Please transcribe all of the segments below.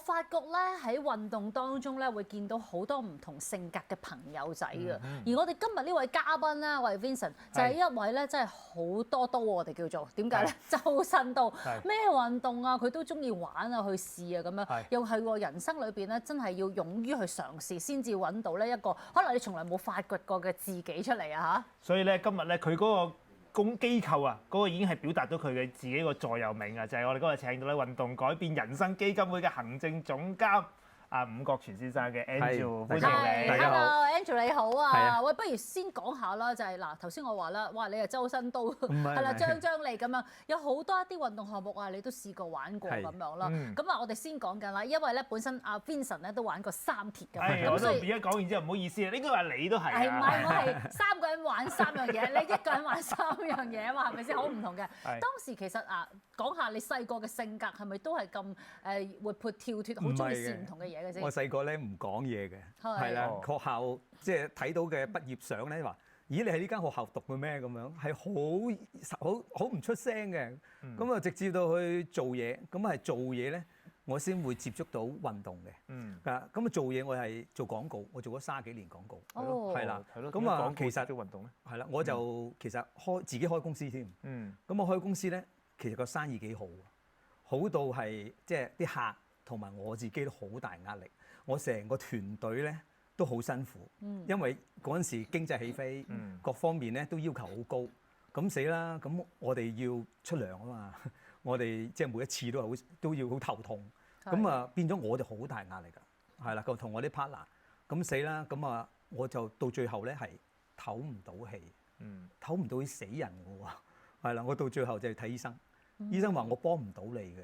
發覺咧喺運動當中咧會見到好多唔同性格嘅朋友仔嘅，而我哋今日呢位嘉賓咧，我係 Vincent，就係一位咧真係好多刀，我哋叫做點解咧？周身刀，咩運動啊佢都中意玩啊，去試啊咁樣，又係喎人生裏邊咧真係要勇於去嘗試，先至揾到呢一個可能你從來冇發掘過嘅自己出嚟啊嚇！所以咧今日咧佢嗰個公機構啊，嗰個已經係表達到佢嘅自己個座右銘啊，就係我哋今日請到咧運動改變人生基金會嘅行政總監伍國全先生嘅 Angel， 歡迎你。大家好 ，Hello，Angel 你好啊！喂，不如先講下啦，就係嗱頭先我話啦，哇你係周身刀，係啦張利咁樣，有好多一啲運動項目啊，你都試過玩過咁樣啦。咁啊，我哋先講緊啦，因為咧本身阿 Vincent 咧都玩過三鐵㗎，咁所以而家講完之後唔好意思啊，應該話你都係啊。係唔係？我係3個人玩3樣嘢，你一個人玩3樣嘢啊嘛，係咪先好唔同嘅？當時其實講下你細個嘅性格係咪都係咁活潑跳脫，好中意試唔同嘅嘢？我細個咧唔講嘢嘅，係啦，學校即係睇到嘅畢業相咧話，咦你喺呢間學校讀嘅咩咁樣，係好唔出聲嘅。咁啊直至到去做嘢，咁係做嘢咧，我先會接觸到運動嘅。咁啊做嘢我係做廣告，我做咗30幾年廣告，係啦，咁啊其實做運動咧，係啦，我就其實自己開公司添。咁我開公司咧，其實個生意幾好，好到係即係啲客同埋我自己都好大壓力，我成個團隊咧都好辛苦，因為嗰陣時經濟起飛，各方面咧都要求好高，咁死啦！咁我哋要出糧啊嘛，我哋即係每一次都要好頭痛，咁啊變咗我哋好大壓力㗎，係啦，同我啲 partner，咁死啦！咁啊我就到最後咧係唞唔到氣，唞唔到會死人㗎喎，係啦，我到最後就係睇醫生，醫生話我幫唔到你嘅。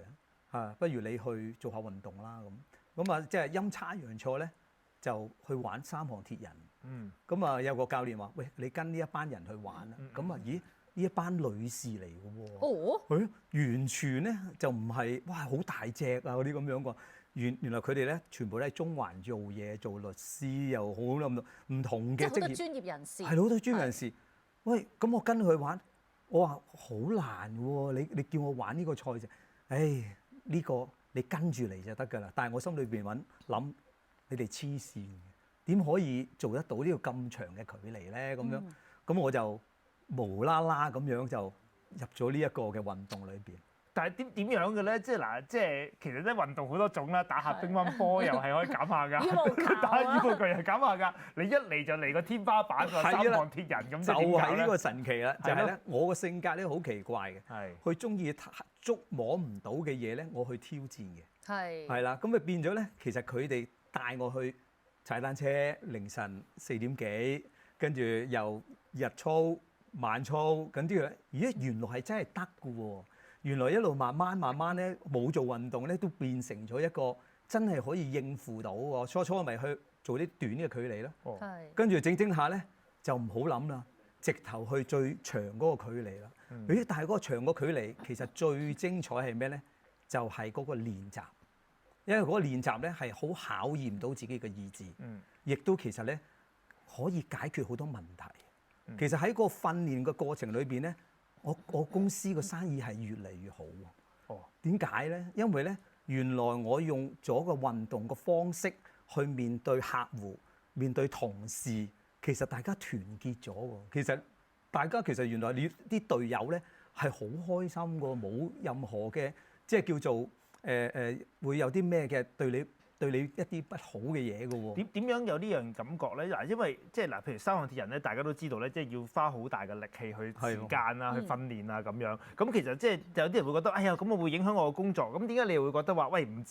不如你去做下運動啦咁啊，即係陰差陽錯咧，就去玩3項鐵人。咁啊有個教練話：喂，你跟呢一班人去玩啦。咁啊，咦？呢一班女士嚟嘅喎。完全咧就唔係哇好大隻啊嗰啲咁樣喎。原來佢哋咧全部都喺中環做嘢，做律師又好咁唔同嘅職業。即係好多專業人士。係好多專業人士。喂，咁我跟佢玩，我話好難喎。你叫我玩呢個賽事，唉。呢個你跟住嚟就得㗎啦，但係我心裏邊諗，你哋黐線嘅，點可以做得到呢個咁長嘅距離咧？咁樣，咁我就無啦啦咁樣就入咗呢一個嘅運動裏邊。但係點樣嘅咧？即係其實咧運動好多種啦，打下乒乓波又係可以減下㗎，打羽毛球又減下㗎。你一嚟就嚟個天花板個3項鐵人咁，就係呢個神奇啦。就係咧，我個性格咧好奇怪嘅，佢中意捉摸唔到嘅嘢咧，我去挑戰嘅。係啦，咁咪變咗咧，其實佢哋帶我去踩單車，凌晨4點幾，跟住又日操、晚操，咁啲嘢，咦原來係真係得㗎喎！原來一路慢慢咧冇做運動咧，都變成咗一個真係可以應付到喎。初咪去做啲短嘅距離咯，跟住整下咧就唔好諗啦，直頭去最長嗰個距離啦。但係嗰個長個距離其實最精彩係咩咧？就係嗰個練習，因為嗰個練習咧係好考驗到自己嘅意志，亦都其實咧可以解決好多問題。其實喺個訓練嘅過程裏邊咧。我公司個生意係越嚟越好喎。點解咧？因為咧，原來我用咗個運動嘅方式去面對客戶、面對同事，其實大家團結咗喎。其實大家原來你啲隊友咧係好開心㗎，冇任何嘅即係叫做會有啲咩嘅對你一啲不好嘅嘢㗎喎。點樣有呢樣感覺咧？嗱，因為即係嗱，譬如3項鐵人咧，大家都知道咧，即係要花好大嘅力氣去時間啊，去訓練啊咁樣。咁其實即係有啲人會覺得，哎呀，咁我會影響我嘅工作。咁點解你又會覺得話，喂，唔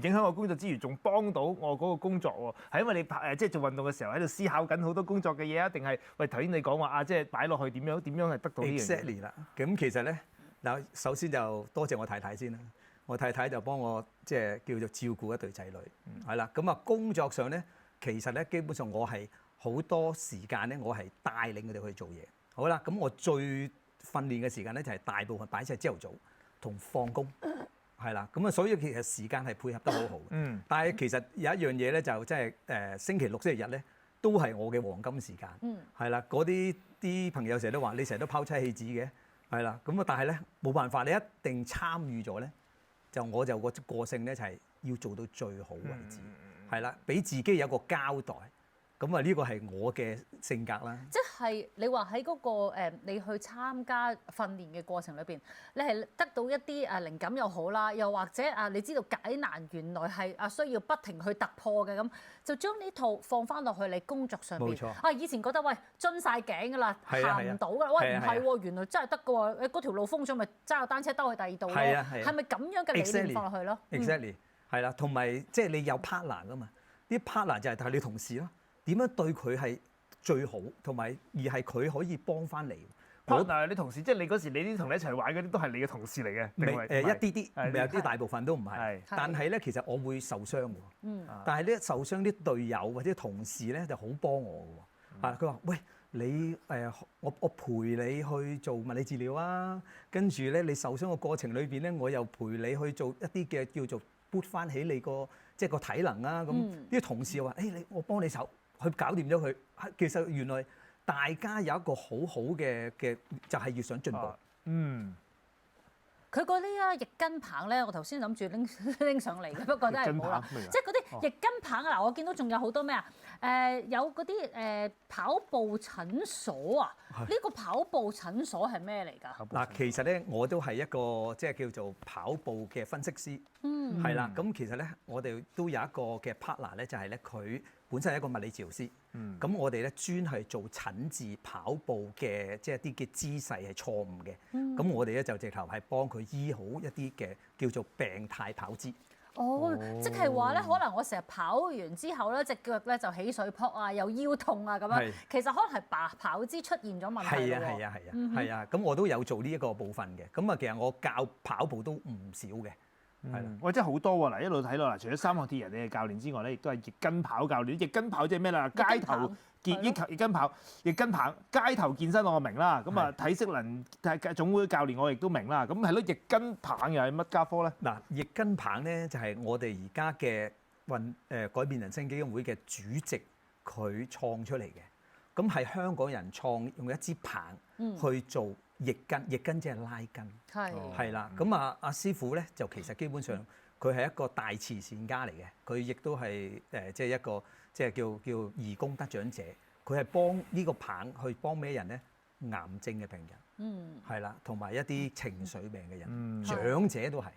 影響我工作之餘，仲幫到我嗰個工作喎？係因為你即係做運動嘅時候喺度思考緊好多工作嘅嘢啊？定係喂頭先你講話即係擺落去點樣係得到呢樣嘢？Exactly 啦。咁其實咧嗱，首先就多謝我太太先啦。我太太就幫我即係叫做照顧一對仔女，係啦。咁啊工作上咧，其實咧基本上我係好多時間咧，我係帶領佢哋去做嘢。好啦，咁我最訓練嘅時間咧就係大部分擺喺朝頭早同放工，係啦。咁啊，所以其實時間係配合得好好。但係其實有一樣嘢咧，就即係星期六、星期日咧，都係我嘅黃金時間。係啦，嗰啲朋友成日都話你成日都拋妻棄子嘅，係啦。咁啊，但係咧冇辦法，你一定參與咗咧。我就個性咧就係要做到最好為止，係啦，俾自己有個交代。咁啊，呢個係我嘅性格啦。即係你話喺嗰個你去參加訓練嘅過程裏邊，你係得到一啲靈感又好啦，又或者你知道解難原來係需要不停去突破嘅咁，就將呢套放翻落去你工作上邊。冇錯。以前覺得喂樽晒頸㗎啦，行唔到㗎啦，喂唔係喎，原來真係得㗎喎，嗰條路封咗咪揸個單車兜去第二度咯。係咪咁樣嘅理念放落去咯 ？Exactly 係啦，同埋即係你有 partner 㗎嘛？啲 partner 就係你同事咯。點樣對佢係最好，同埋而係佢可以幫翻你。你同事即係你嗰時，你啲同你一齊玩嗰啲都係你嘅同事嚟嘅。一啲啲，有啲大部分都唔係。但係咧，其實我會受傷㗎。但係咧受傷啲隊友或者同事咧就好幫我㗎喎。佢話：喂，你我陪你去做物理治療啊，跟住咧你受傷嘅過程裏邊咧，我又陪你去做一啲嘅叫做 boot 翻起你個即係個體能啊。咁啲同事話：我幫你手。去搞掂咗佢，其實原來大家有一個好好嘅，就係越想進步。佢嗰啲逆筋棒咧，我頭先諗住拎上嚟嘅，不過都係冇啦。即係嗰啲逆筋棒啊！嗱，我見到仲有好多咩有嗰啲跑步診所啊！呢個跑步診所係咩嚟㗎？嗱，其實咧我都係一個即係叫做跑步嘅分析師。係啦，咁其實咧我哋都有一個嘅 partner 咧，就係咧佢本身係一個物理治療師。咁我哋咧專係做診治跑步嘅即係啲嘅姿勢係錯誤嘅。咁我哋咧就直頭係幫佢醫好一啲嘅叫做病態跑姿。即係話咧，可能我成日跑完之後咧，隻腳咧就起水泡啊，又腰痛啊咁樣。其實可能係跑姿出現咗問題喎。係啊，咁我都有做呢一個部分嘅。咁啊，其實我教跑步都唔少嘅。係啦，喂，真係好多喎！嗱，一路睇落嗱，除咗三項鐵人你嘅教練之外咧，亦都係逆筋跑教練。逆筋跑即係咩啦？街頭逆筋跑、逆筋棒、街頭健身我明啦。咁啊，體適能總會教練我亦都明啦。咁係咯，逆筋棒又係乜家科咧？嗱，逆筋棒咧就係我哋而家嘅改變人生基金會嘅主席佢創出嚟嘅。咁係香港人用一支棒去做。逆筋即係拉筋，係啦。咁阿師傅咧就其實基本上佢係一個大慈善家嚟嘅，佢亦都係即係一個即係叫義工得獎者。佢係幫呢個棒去幫咩人咧？癌症嘅病人，係啦，同埋一啲情緒病嘅人，長者都係。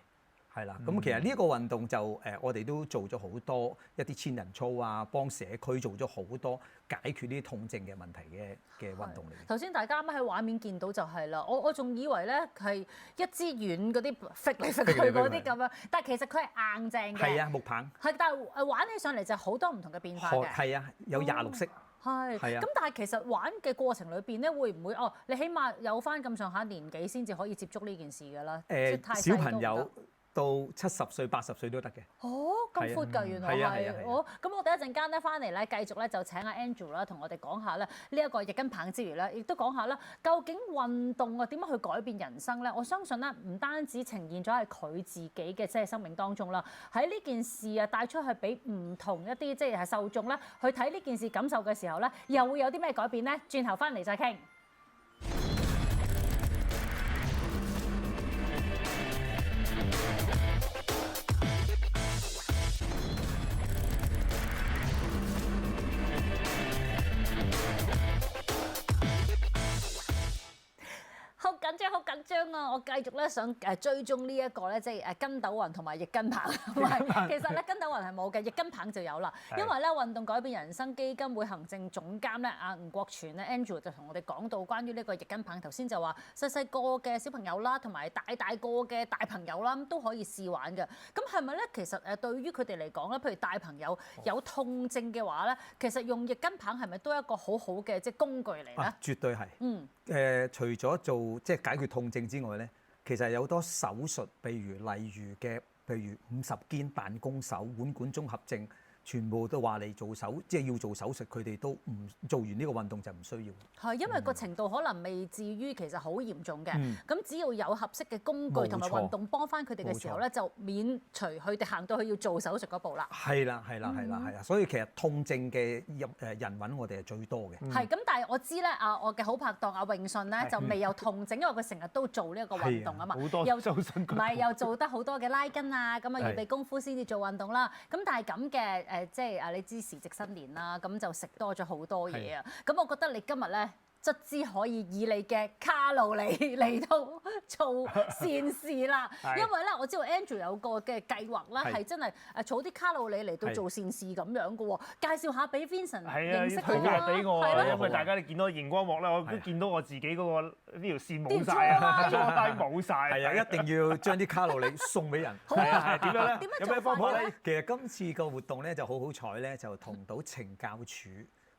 係啦，咁其實呢一個運動就我哋都做咗好多一啲千人操啊，幫社區做咗好多解決呢啲痛症嘅問題嘅運動嚟。頭先大家啱啱喺畫面見到就係啦，我仲以為咧係一支軟嗰啲揈嚟揈去嗰啲咁樣，但係其實佢係硬淨嘅。係啊，木棒。係，但係玩起上嚟就好多唔同嘅變化嘅。係啊，有26式。係。咁但係其實玩嘅過程裏邊咧，會唔會你起碼有翻咁上下年紀先至可以接觸呢件事㗎啦？小朋友。到70歲、80歲都得嘅。咁闊㗎，原來係。咁我哋一陣間咧翻嚟咧，繼續咧就請阿 Andrew 啦，同我哋講下咧呢一個逆筋棒之餘咧，亦都講下啦，究竟運動點樣去改變人生咧？我相信咧，唔單止呈現咗喺佢自己嘅即係生命當中啦，喺呢件事帶出去俾唔同一啲即係受眾咧去睇呢件事感受嘅時候咧，又會有啲咩改變咧？轉頭翻嚟再傾。好緊張啊！我繼續咧想追蹤呢一個咧，即係筋斗雲同埋逆筋棒。其實咧筋斗雲係冇嘅，逆筋棒就有啦。因為咧運動改變人生基金會行政總監咧阿吳國全咧 Andrew 就同我哋講到關於呢個逆筋棒。頭先就話細個嘅小朋友啦，同埋大個嘅大朋友啦，都可以試玩嘅。咁係咪咧？其實對於佢哋嚟講咧，譬如大朋友有痛症嘅話咧，其實用逆筋棒係咪都係一個好好嘅即係工具嚟咧？絕對係。除咗做即係解決痛症之外咧，其實有好多手術，例如50肩彈弓手、腕管綜合症，全部都話你做手，即係要做手術，佢哋都唔做完呢個運動就唔需要。係因為個程度可能未至於其實好嚴重嘅，咁、只要有合適嘅工具同埋運動幫翻佢哋嘅時候咧，就免除佢哋行到去要做手術嗰步啦。係啦，所以其實痛症嘅人揾我哋係最多嘅。係咁，但係我知咧我嘅好拍檔阿永信咧就未有痛症，因為佢成日都做呢一個運動啊嘛，好多又做得好多嘅拉筋啊，咁啊預備功夫先至做運動啦。咁但係咁嘅即係你知時值新年啦，咁就食多咗好多嘢啊。咁我覺得你今日咧，卒之可以以你嘅卡路里嚟到做善事啦，因為咧我知道 Andrew 有個嘅計劃咧，係真係儲啲卡路里嚟到做善事咁樣嘅喎，介紹下俾 Vincent 認識佢啦。俾我，因為大家你見到熒光幕咧，我都見到我自己嗰個呢條線冇晒啊，坐低冇晒。係啊，一定要將啲卡路里送俾人。係啊，點樣咧？有咩方法咧？其實今次個活動咧就好彩咧，就同到懲教署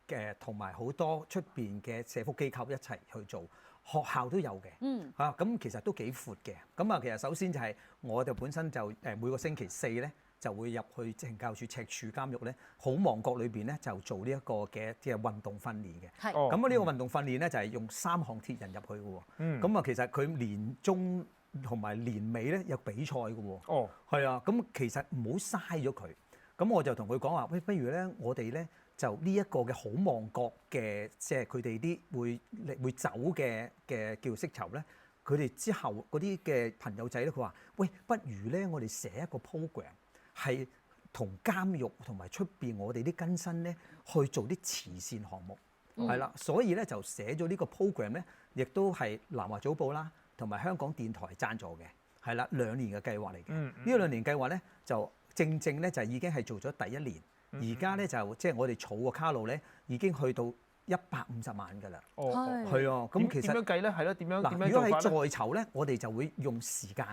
嘅同埋好多出邊嘅社福機構一齊去做，學校都有嘅。咁其實都幾闊嘅。咁其實首先就係我哋本身就每個星期四咧就會入去懲教署赤柱監獄咧，好望角裏邊咧就做呢一個嘅即係運動訓練嘅。咁呢個運動訓練咧就係用3項鐵人入去嘅喎。咁其實佢年中同埋年尾咧有比賽嘅喎。係啊，咁其實唔好嘥咗佢。咁我就同佢講話，喂，不如咧我哋咧就呢一個嘅好望角嘅，即係佢哋啲會走嘅叫釋囚咧，佢哋之後嗰啲嘅朋友仔咧，佢話：喂，不如咧我哋寫一個 program 係同監獄同埋出邊我哋啲更新咧去做啲慈善項目，係啦，所以咧就寫咗呢個 program 咧，亦都係南華早報啦同埋香港電台贊助嘅，係啦，2年嘅計劃嚟嘅。呢個2年計劃咧就正咧就已經係做咗第1年。而家咧就即係我哋儲個卡路咧已經去到150萬㗎啦。係啊，咁其實點樣計咧？係咯，點樣做法咧？如果係在囚咧，我哋就會用時間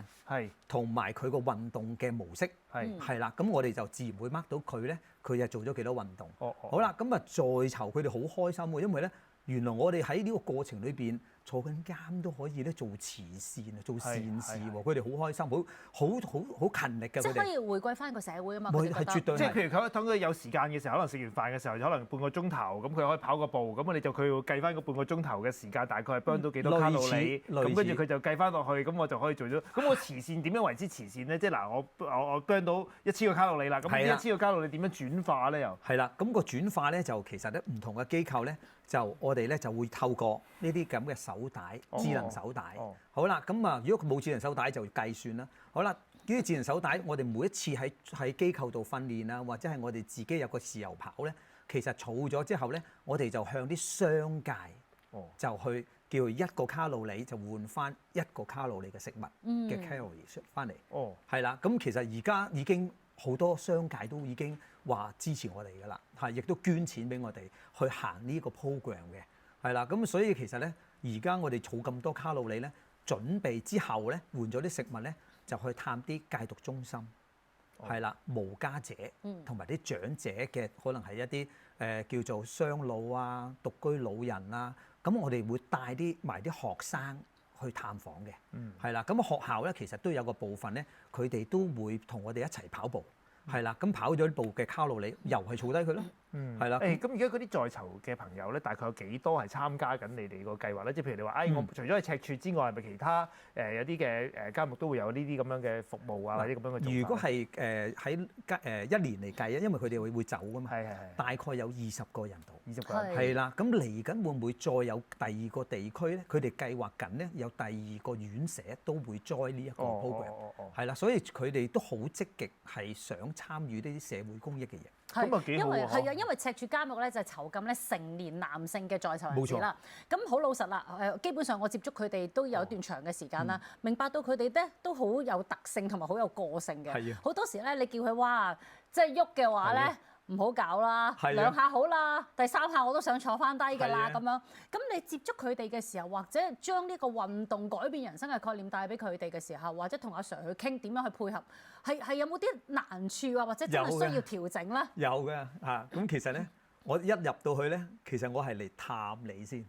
同埋佢個運動嘅模式係啦。咁我哋就自然會 mark 到佢咧，佢又做咗幾多運動。好啦，咁在囚佢哋好開心喎，因為咧原來我哋喺呢個過程裏邊坐緊監都可以咧做慈善啊，做善事喎，佢哋好開心，好勤力嘅。即係可以回歸翻個社會啊嘛。係絕對。即係譬如等佢有時間嘅時候，可能食完飯嘅時候，可能半個鐘頭，咁佢可以跑個步，咁佢要計翻個半個鐘頭嘅時間，大概係 burn 到幾多卡路里，咁跟住佢就計翻落去，咁我就可以做咗。咁我慈善點樣為之慈善咧？即係嗱，我 burn 到1000個卡路里啦，咁呢1000個卡路里點樣轉化咧？又係啦，咁個轉化咧就其實咧唔同嘅機構咧。就我哋咧就會透過呢啲咁嘅手帶，智能手帶。好啦，咁如果佢冇智能手帶就計算啦。好啦，呢啲智能手帶，我哋每一次喺機構度訓練啊，或者係我哋自己有個豉油跑咧，其實儲咗之後咧，我哋就向啲商界就去叫1個卡路里就換翻1個卡路里嘅食物嘅 calorie 翻嚟。係啦，咁其實而家已經好多商界都已經話支持我哋㗎啦，亦都捐錢俾我哋去行呢個 program 嘅，係啦，咁所以其實咧，而家我哋儲咁多卡路里咧，準備之後咧，換咗啲食物咧，就去探啲戒毒中心，係啦，無家者同埋啲長者嘅，可能係一啲叫做雙老啊、獨居老人啊，咁我哋會帶埋啲學生去探訪嘅，係啦，咁學校咧其實都有個部分咧，佢哋都會同我哋一齊跑步。係啦，咁跑咗呢步嘅卡路里，又係儲低佢咯。係啦。咁而家嗰啲在囚嘅朋友咧，大概有幾多係參加緊你哋個計劃咧？即係譬如你話，我除咗係赤柱之外，係咪其他有啲嘅監獄都會有呢啲咁樣嘅服務啊，或者咁樣嘅做法？如果係喺1年嚟計啊，因為佢哋會走噶嘛，大概有20個人度。20個人。係啦，咁嚟緊會唔會再有第2個地區咧？佢哋計劃緊咧，有第2個院舍都會 join 呢一個 program。係啦，所以佢哋都好積極，係想參與呢啲社會公益嘅嘢。咁啊幾好喎！因為赤柱監獄咧就係囚禁咧成年男性嘅在囚人士啦。咁好老實啦，基本上我接觸佢哋都有一段長嘅時間啦，明白到佢哋咧都好有特性同埋好有個性嘅。好多時咧，你叫佢哇，即係喐嘅話咧，唔好搞啦，2下好啦，第3下我都想坐翻低㗎啦咁樣。咁你接觸佢哋嘅時候，或者將呢個運動改變人生嘅概念帶俾佢哋嘅時候，或者同阿 Sir 去傾點樣去配合，係有冇啲難處啊，或者真係需要調整咧？有嘅嚇，咁其實咧，我一入到去咧，其實我係嚟探你先，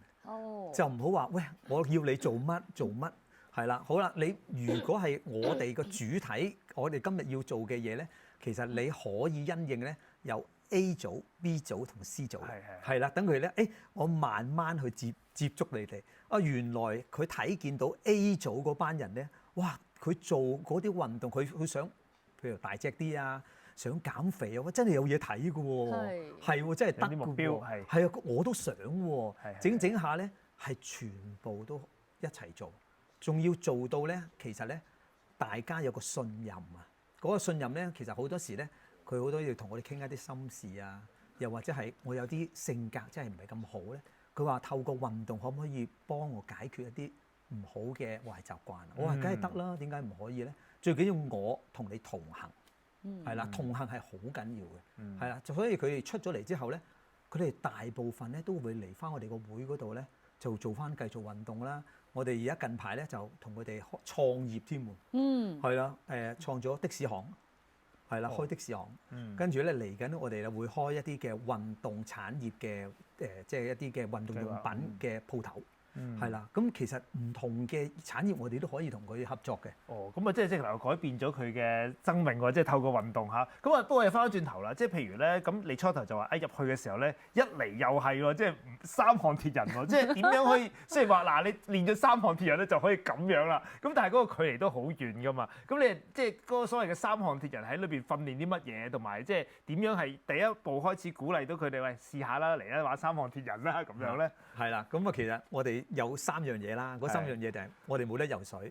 就唔好話喂，我要你做乜做乜，係啦，好啦，你如果係我哋個主體，我哋今日要做嘅嘢咧，其實你可以因應咧。有 A 組、B 組同 C 組，係啦，等佢咧，我慢慢去接觸你哋。原來佢睇見到 A 組嗰班人咧，哇！佢做嗰啲運動，佢想譬如大隻啲啊，想減肥啊，真係有嘢睇㗎喎，係喎，真係得㗎喎，目標係啊，我都想喎，整下咧係全部都一齊做，仲要做到咧，其實咧大家有個信任啊，嗰個信任咧，其實好多時咧。佢好多要同我哋傾一啲心事啊，又或者係我有啲性格真係唔係咁好咧。佢話透過運動可唔可以幫我解決一啲唔好嘅壞習慣？我話梗係得啦，點解唔可以咧？最緊要我同你同行，係啦，同行係好緊要嘅，係啦。所以佢哋出咗嚟之後咧，佢哋大部分咧都會嚟翻我哋個會嗰度咧，就做翻繼續運動啦。我哋而家近排咧就同佢哋創業添喎，係啦，創咗的士行。係啦，開的士行，跟住咧嚟緊，我哋咧會開一啲嘅運動產業嘅即係一啲嘅運動用品嘅鋪頭，係啦。咁其實唔同嘅產業，我哋都可以同佢合作嘅。咁啊，即係改變咗佢嘅生命喎，即係透過運動嚇。咁啊，不過又翻返轉頭啦，即係譬如咧，咁你初頭就話入去嘅時候咧，一嚟又係喎，即係三項鐵人喎，即係點樣可以？雖然話嗱，你練咗三項鐵人咧就可以咁樣啦，咁但係嗰個距離都好遠噶嘛。咁你即係嗰個所謂嘅三項鐵人喺裏邊訓練啲乜嘢，同埋即係點樣係第一步開始鼓勵到佢哋喂試下啦，嚟啦玩三項鐵人啦咁樣咧？係啦，咁啊其實我哋有3樣嘢啦，嗰3樣嘢就係我哋冇得游水，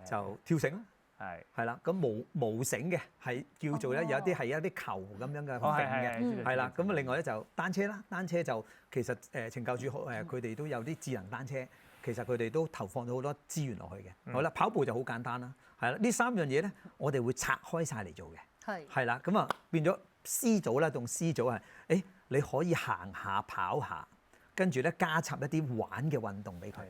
就跳繩啦，係啦，咁無繩嘅係叫做咧有一啲係一啲球咁樣嘅揈嘅，係啦，咁啊另外咧就單車啦，單車就其實懲教署佢哋都有啲智能單車，其實佢哋都投放咗好多資源落去嘅。好啦，跑步就好簡單啦，係啦，呢3樣嘢咧我哋會拆開晒嚟做嘅，係啦，咁啊變咗 C 組啦，同 C 組係你可以行下跑下。跟住咧加插一啲玩嘅運動俾佢，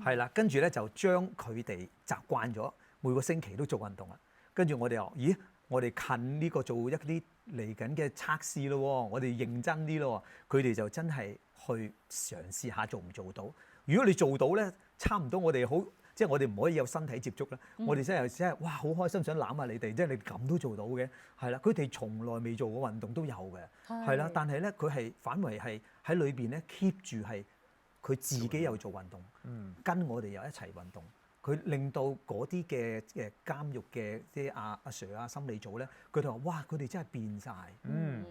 係啦，跟住咧就將佢哋習慣咗每個星期都做運動啦。跟住我哋話：咦，我哋近呢個做一啲嚟緊嘅測試咯，我哋認真啲咯。佢哋就真係去嘗試下做唔做到。如果你做到咧，差唔多我哋好，即係我哋唔可以有身體接觸啦。我哋真係哇好開心，想攬下你哋，即係你咁都做到嘅，係啦。佢哋從來未做過運動都有嘅，係啦。但係咧，佢係反為係喺裏邊咧 keep 住係佢自己又做運動，跟我哋又一齊運動。佢令到嗰啲嘅監獄嘅啲阿 Sir 啊心理組咧，佢哋話：哇！佢哋真係變晒，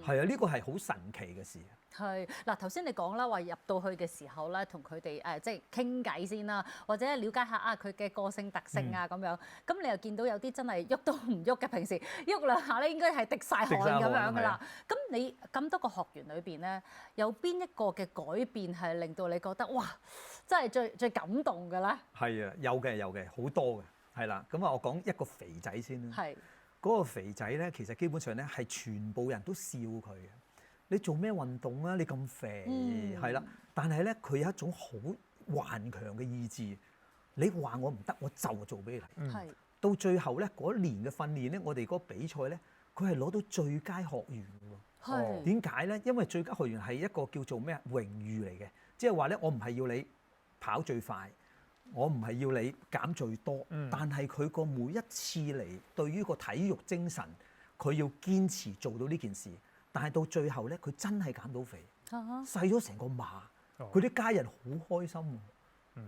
係啊！呢個係好神奇嘅事。係嗱，頭先你講啦，話入到去嘅時候咧，同佢哋即係傾偈先啦，或者了解下佢嘅個性特性啊咁樣。咁你又見到有啲真係喐都唔喐嘅，平時喐兩下咧應該係滴晒汗咁樣噶啦。咁你咁多個學員裏邊咧，有邊一個嘅改變係令到你覺得哇，真係最感動嘅咧？係啊，有嘅，好多嘅，係啦。咁啊，我講一個肥仔先啦。係嗰個肥仔咧，其實基本上咧係全部人都笑佢嘅。你做咩運動啊？你咁肥，係啦。但係咧，佢有一種好頑強嘅意志。你話我唔得，我就做俾你睇。到最後咧，嗰年嘅訓練咧，我哋嗰個比賽咧，佢係攞到最佳學員喎。點解咧？因為最佳學員係一個叫做咩榮譽嚟嘅，即係話咧，我唔係要你跑最快，我唔係要你減最多，但係佢個每一次嚟對於個體育精神，佢要堅持做到呢件事。但係到最後咧，佢真係減到肥，細咗成個碼，佢啲家人好開心，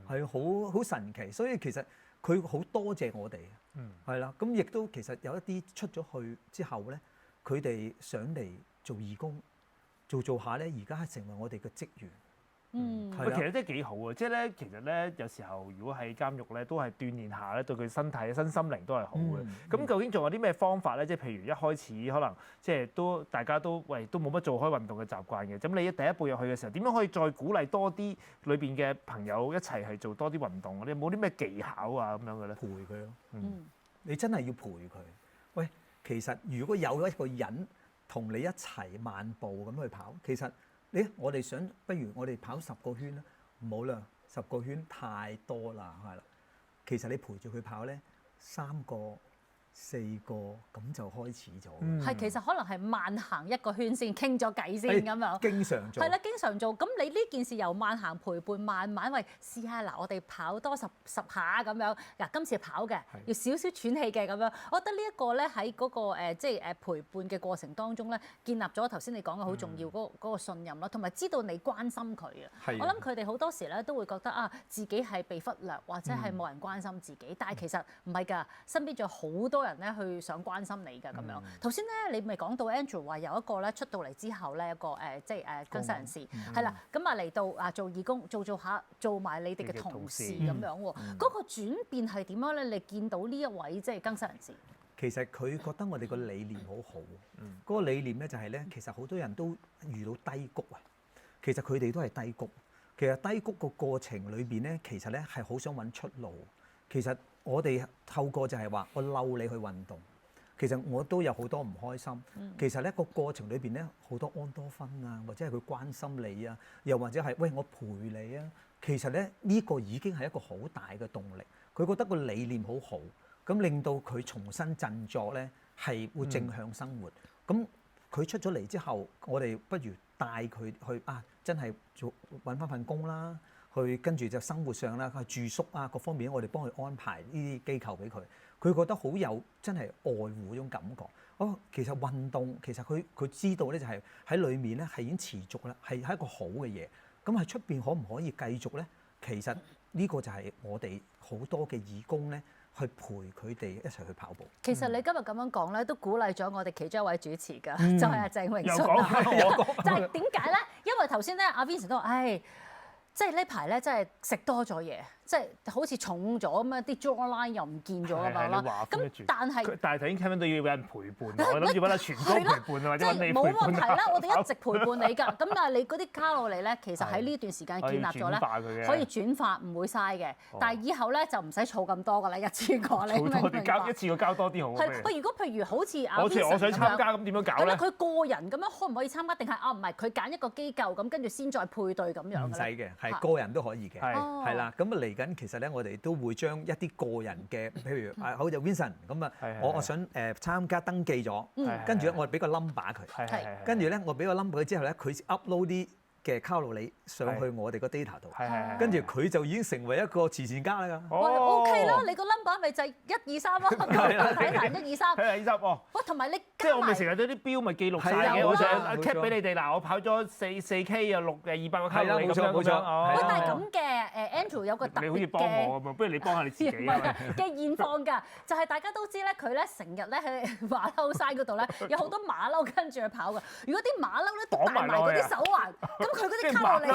係好神奇。所以其實佢好多謝我哋，係啦。咁亦都其實有一啲出咗去之後咧，佢哋上嚟做義工，做下咧，而家係成為我哋嘅職員。其實真係幾好啊！即係咧，其實咧，有時候如果喺監獄咧，都係鍛鍊下咧，對佢身體、身心靈都係好嘅。咁究竟仲有啲咩方法咧？即係譬如一開始可能即係大家都都冇乜做開運動嘅習慣嘅。咁你第一步入去嘅時候，點樣可以再鼓勵多啲裏邊嘅朋友一齊去做多啲運動？你有冇啲咩技巧啊咁樣嘅咧？陪佢咯，你真係要陪佢。喂，其實如果有一個人同你一齊漫步咁去跑，其實我哋想，不如我哋跑10個圈啦，唔好啦，10個圈太多啦，係啦。其實你陪住佢跑咧，3個、4個咁就開始咗。係其實可能係慢行一個圈先，傾咗偈先咁樣。經常做。係啦，經常做。咁你呢件事由慢行陪伴，慢慢試下嗱，我哋跑多十下咁樣。嗱，今次跑嘅要少少喘氣嘅咁樣。我覺得呢一個咧喺嗰個即係陪伴嘅過程當中咧，建立咗頭先你講嘅好重要嗰個信任咯，同埋知道你關心佢啊。我諗佢哋好多時咧都會覺得啊，自己係被忽略或者係冇人關心自己，但係其實唔係㗎，身邊仲有好多人咧去想關心你㗎咁樣。頭先咧你咪講到 Andrew 話有一個咧出到嚟之後咧一個即係更生人士係啦，咁啊嚟到啊做義工做下做埋你哋嘅同事咁樣喎，嗰個轉變係點樣咧？你見到呢一位即係更生人士？其實佢覺得我哋個理念好好，嗰個理念咧就係咧，其實好多人都遇到低谷啊。其實佢哋都係低谷。其實低谷個過程裏邊咧，其實咧係好想揾出路。其實我哋透過就係話，我嬲你去運動。其實我都有好多唔開心。其實咧個過程裏邊咧好多安多酚啊，或者係佢關心你啊，又或者係喂我陪你啊。其實咧呢個已經係一個好大嘅動力。佢覺得個理念好好，咁令到佢重新振作咧係會正向生活。咁佢出咗嚟之後，我哋不如帶佢去啊，真係做揾翻份工啦，去跟住就生活上啦，住宿啊各方面，我哋幫佢安排呢啲機構俾佢。佢覺得好有真係愛護嗰種感覺。哦，其實運動其實佢知道咧，就係喺裏面咧係已經持續啦，係一個好嘅嘢。咁喺出邊可唔可以繼續咧？其實呢個就係我哋好多嘅義工咧，去陪佢哋一齊去跑步。其實你今日咁樣講咧，都鼓勵咗我哋其中一位主持㗎，就係阿鄭泳舜。就係點解咧？因為頭先咧，阿 Vincent 都話，唉，即係呢排咧，真係食多咗嘢。即係好似重咗咁樣，啲 jawline 又唔見咗咁樣啦。咁但係頭先聽到要有人陪伴，我諗住揾阿全哥陪伴或者揾你陪伴。冇問題啦，我哋一直陪伴你㗎。咁但係你嗰啲卡路里咧，其實喺呢段時間建立咗咧，可以轉化，唔會嘥嘅。但係以後咧就唔使儲咁多㗎啦，一次過你明唔明白？一次過交多啲好。係，如果譬如好似阿 Vincent 我想參加咁點樣搞咧？佢個人咁樣可唔可以參加？定係啊唔係佢揀一個機構咁，跟住先再配對咁樣？唔使嘅，係個人都可以嘅。係啦，咁啊嚟緊其實咧，我哋都會將一啲個人嘅，譬如好似 Vincent 咁啊，我想參加登記咗，跟住咧我俾個 number 佢，跟住咧我俾個 number 佢之後咧，佢 upload 啲嘅卡路里上去我哋個 data 度，跟住佢就已經成為一個慈善家啦。OK 啦，你個 number 咪就係1、2、3咯，睇埋1、2、3。係1、2、3哦。喂，同埋你即係我咪成日對啲標咪記錄晒嘅，我成日 cap 俾你哋嗱，我跑咗4K 啊200個卡路里咁樣。冇錯。喂，但係咁嘅Andrew 有個特別嘅，你好似幫我咁啊，不如你幫下你自己啊。嘅現況㗎，就係大家都知咧，佢咧成日咧喺馬騮山嗰度咧，有好多馬騮跟住佢跑㗎。如果啲馬騮咧都戴埋嗰啲手環，咁佢嗰啲卡路里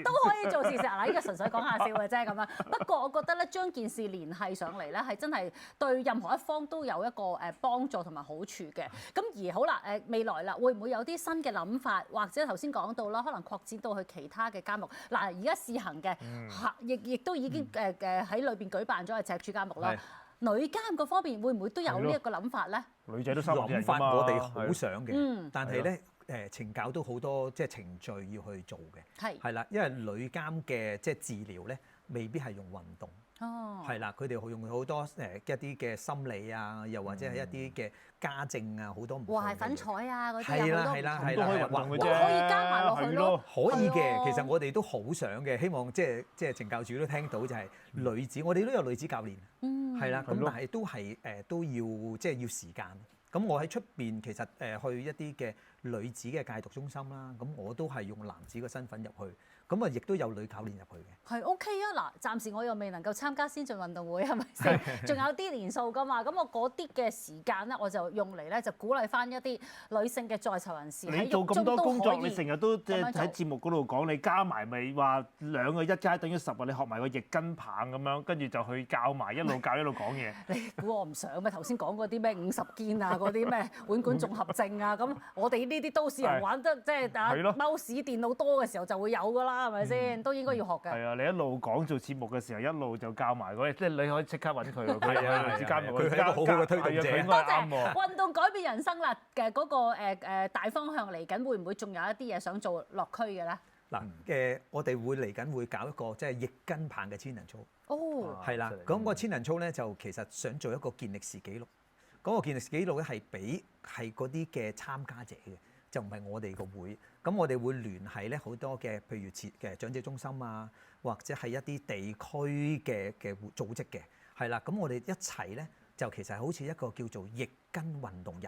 都可以做事實嗱，呢個純粹講下笑嘅啫咁樣。不過我覺得咧，將件事聯繫上嚟咧，係真係對任何一方都有一個幫助同埋好處嘅。咁而好啦，未來啦，會唔會有啲新嘅諗法，或者頭先講到啦，可能擴展到去其他嘅監獄嗱，而家試行嘅亦都已經喺裏邊舉辦咗係赤柱監獄啦。女監嗰方面會唔會都有呢一個諗法咧？女仔都收諗法，我哋好想嘅，但係咧。懲教都好多即係程序要去做嘅，係啦，因為女監嘅即係治療咧，未必係用運動，係啦，佢哋會用好多一啲嘅心理啊，又或者係一啲嘅家政啊，好多唔同嘅。和諧粉彩啊嗰啲有好多唔同，都可以運動嘅啫，可以加埋落去咯，可以嘅。其實我哋都好想嘅，希望即係懲教署都聽到就係女子，我哋都有女子教練，係啦，咁但係都係都要即係要時間。咁我喺出邊其實去一啲嘅女子嘅戒毒中心啦，咁我都係用男子嘅身份入去，咁啊亦都有女教練入去嘅。係 OK 啊！嗱，暫時我又未能夠參加先進運動會，係咪先？仲有啲年數㗎嘛，咁我嗰啲嘅時間咧，我就用嚟咧就鼓勵翻一啲女性嘅在囚人士喺獄中都可以。你做咁多工作，你成日都即係喺節目嗰度講，你加埋咪話2個1加等於10啊！你學埋個易筋棒咁樣，跟住就去教埋一路教一路講嘢。你估我唔想咩？頭先講嗰啲咩50肩啊，嗰啲咩腕管綜合症啊，咁我哋呢啲都市人玩得即係mouse電腦多嘅時候就會有㗎啦，係咪先？都應該要學嘅。係啊，你一路講做節目嘅時候，一路就教埋嗰啲，即係你可以即刻揾佢喎。佢係女子監獄，佢係一個好好嘅推動者。多謝運動改變人生啦嘅嗰個大方向嚟緊，會唔會仲有一啲嘢想做落區嘅咧？嗱我哋會嚟緊會搞一個即係易筋棒嘅千人操。哦，係啦，咁個千人操咧就其實想做一個健力士紀錄，嗰個健力士紀錄咧係俾係嗰啲嘅參加者嘅，就唔係我哋個會。咁我哋會聯繫咧好多嘅，譬如嘅長者中心啊，或者係一啲地區嘅組織嘅，係啦。咁我哋一齊咧就其實好似一個叫做易筋運動日，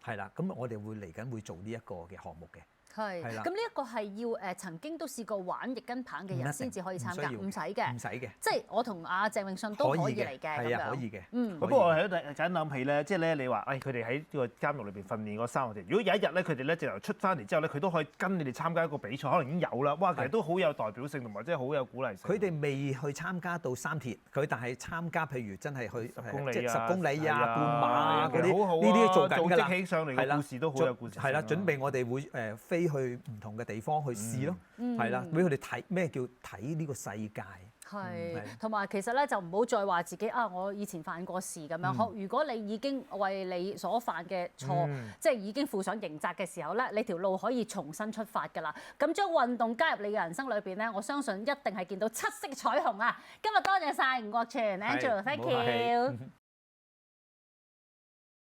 係啦。咁我哋會嚟緊會做呢一個嘅項目嘅。係，咁呢一個係要曾經都試過玩易筋棒嘅人先至可以參加，唔使嘅，唔使嘅，即係我同阿鄭泳舜都可以嚟嘅，係啊，可以嘅。不過我係突然間諗起咧，即係咧你話，佢哋喺呢個監獄裏邊訓練嗰3個月，如果有一日咧佢哋咧直頭出翻嚟之後咧，佢都可以跟你哋參加一個比賽，可能已經有啦。哇，其實都好有代表性同埋即係好有鼓勵性。佢哋未去參加到3鐵，佢但係參加譬如真係去10公里即係10公里啊、半馬啊嗰啲，好好啊，呢啲做緊㗎啦。組織起上嚟嘅故事都好有故事性。係啦，準備我哋會飛去唔同嘅地方去試咯，係啦，俾佢哋睇咩叫睇呢個世界。係，同埋其實咧就唔好再話自己我以前犯過事咁樣。如果你已經為你所犯嘅錯，即係已經負上刑責嘅時候咧，你條路可以重新出發㗎啦。咁將運動加入你嘅人生裏邊咧，我相信一定係見到七色彩虹啊！今日多謝晒吳國全 Angela，thank you。